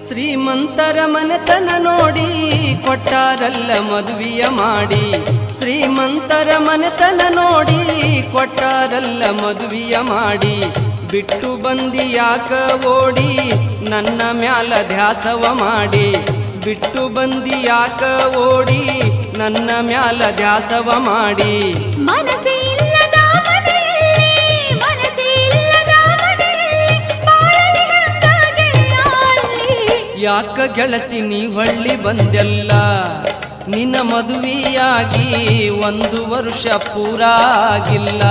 ಶ್ರೀಮಂತರ ಮನೆತನ ನೋಡಿ ಕೊಟ್ಟಾರಲ್ಲ ಮದುವೆಯ ಮಾಡಿ, ಶ್ರೀಮಂತರ ಮನೆತನ ನೋಡಿ ಕೊಟ್ಟಾರಲ್ಲ ಮದುವೆಯ ಮಾಡಿ, ಬಿಟ್ಟು ಬಂದಿ ಯಾಕ ಓಡಿ ನನ್ನ ಮ್ಯಾಲ ಧ್ಯಾಸವ ಮಾಡಿ, ಬಿಟ್ಟು ಬಂದಿ ಯಾಕ ಓಡಿ ನನ್ನ ಮ್ಯಾಲ ಧ್ಯಾಸವ ಮಾಡಿ. ಯಾಕ ಗೆಳತಿ ನೀ ಹೊಳ್ಳಿ ಬಂದೆಲ್ಲ, ನಿನ್ನ ಮದುವೆಯಾಗಿ 1 ವರ್ಷ ಪೂರಾಗಿಲ್ಲ.